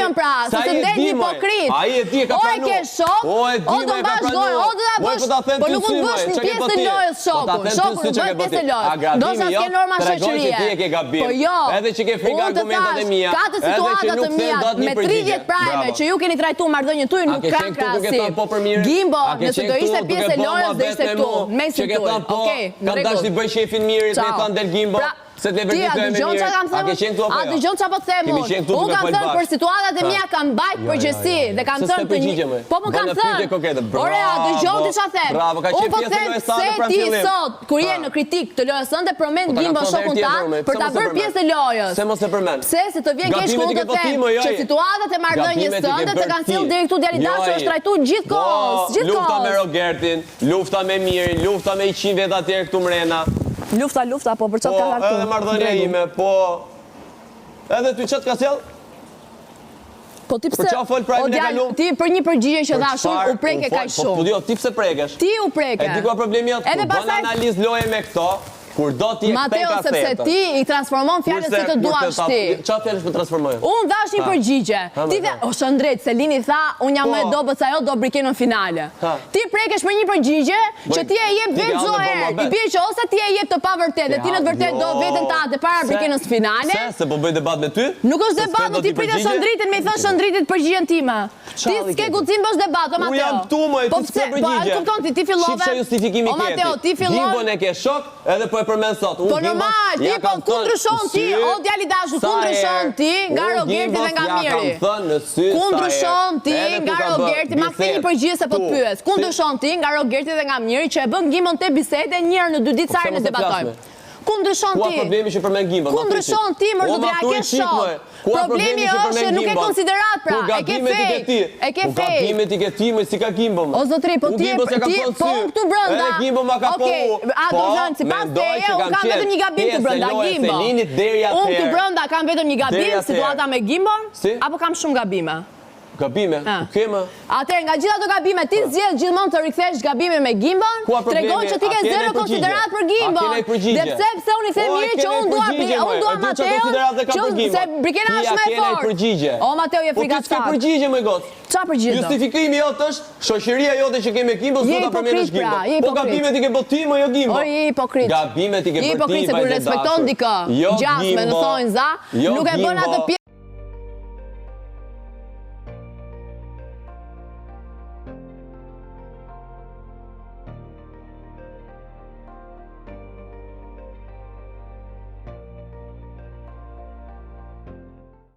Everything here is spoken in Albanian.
Gojën pra, se të ndet hipokrit. Ai e di e ka pranuar. O e ke shok, o të mbash gojën, o të da bësh, po nuk mund bësh një pjesë të lojës shokun. Shokun nuk bësh pjesë të lojës. Do sa s'ke norma shoqërie. Po jo, edhe që ke frikë argumentat e mia. Ka të situata të mia me 30 prajme që ju keni trajtuar marrëdhënien tuaj nuk ka krahasim. Gimbo, nëse do ishte pjesë e lojës do ishte këtu, mesin tuaj. Okej, kam dashur të bëj shefin mirë, me thënë del Gimbo. Se të vërtetë më mirë. A ke qenë këtu apo jo? A dëgjon çfarë po them unë? Unë kam thënë për situatat e mia kam mbajt përgjegjësi dhe kam thënë të një. Po më kam thënë. Ore, a dëgjon ti çfarë them? Bravo, ka qenë pjesë e lojës së se ti sot kur je në kritik të lojës sënde përmend Gimbo shokun tat për ta bërë pjesë e lojës. Se mos e përmend. Pse se të vjen keq kur të them që situatat e marrëdhënies sënde të kanë sill deri këtu djali dashur është trajtuar gjithkohës, gjithkohës. Lufta me Rogertin, lufta me Mirin, lufta me 100 vet atje këtu mrena. Lufta, po për çfarë ka këtu? Edhe marrëdhënia ime, po. Edhe ty çat ka sjell? Po ti pse? Për çfarë fol prajmin e kalum? Ti për një përgjigje që dhash unë u preke kaq shumë. Po jo, ti pse prekesh? Ti u preke. E di ku problemi jot? Edhe pastaj bën analizë loje me këto. Kur do ti e Mateo, sepse ti i transformon fjalët si të duash ti. Çfarë fjalësh më transformoj? Unë dash një përgjigje. Ti the, o shëndret, Selini tha, unë jam më e dobët se ajo do briken në finale. Ti prekesh për një përgjigje që ti e jep vetë çdo herë. I bie që ose ti e jep të pavërtetë, ti në të vërtetë do veten tate para brikenës finale. Se po bëj debat me ty? Nuk është debat, do ti pritet Shëndritin me i thënë Shëndritit përgjigjen time. Ti s'ke guxim bësh debat, o Mateo. Unë jam këtu më, ti s'ke përgjigje. Po kupton ti fillove. Shifsha justifikimi O Mateo, ti fillove. Gimbon e ke shok, edhe po e përmend sot. Po normal, ti po kundryshon ti, o djali dashur, kundryshon ti nga Rogerti dhe nga Miri. Kundryshon ti nga Rogerti, ma kthej një përgjigje se po të pyes. Kundryshon ti nga Rogerti dhe nga Miri që e bën Gimbon te bisede një herë në 2 ditë sa herë ne debatojmë. Kundryshon ti. Ku ka problemi që përmend Gimbon? Kundryshon ti, më do ke shok. Problemi është që nuk e konsiderat pra, e ke fej. E ke fej. Gabimet i ke ti, më si ka Gimbo më. O zotri, po ti po këtu brenda. Edhe Gimbo ma ka po. A do thënë sipas teje, unë kam vetëm një gabim këtu brenda Gimbo. Unë këtu brenda kam vetëm një gabim, situata me Gimbon, apo kam shumë gabime? Gabime? Kemë? Atëherë nga gjitha ato gabime, ti zgjedh gjithmonë të rikthesh gabime me Gimbon, tregon që ti ke zero konsiderat për Gimbon. Dhe pse unë i them mirë që unë dua Mateo, që se Brikena është më e fortë. O Mateo je frikastar. Po ti s'ke përgjigje më got. Çfarë përgjigje? Justifikimi jot është shoqëria jote që ke me Gimbon, s'do ta përmendesh Gimbon. Po gabimet i ke bërë ti më jo Gimbon. O je hipokrit. Gabimet i ke bërë ti. Hipokrit se kur respekton dikë. Gjasme në thonjza, nuk e bën atë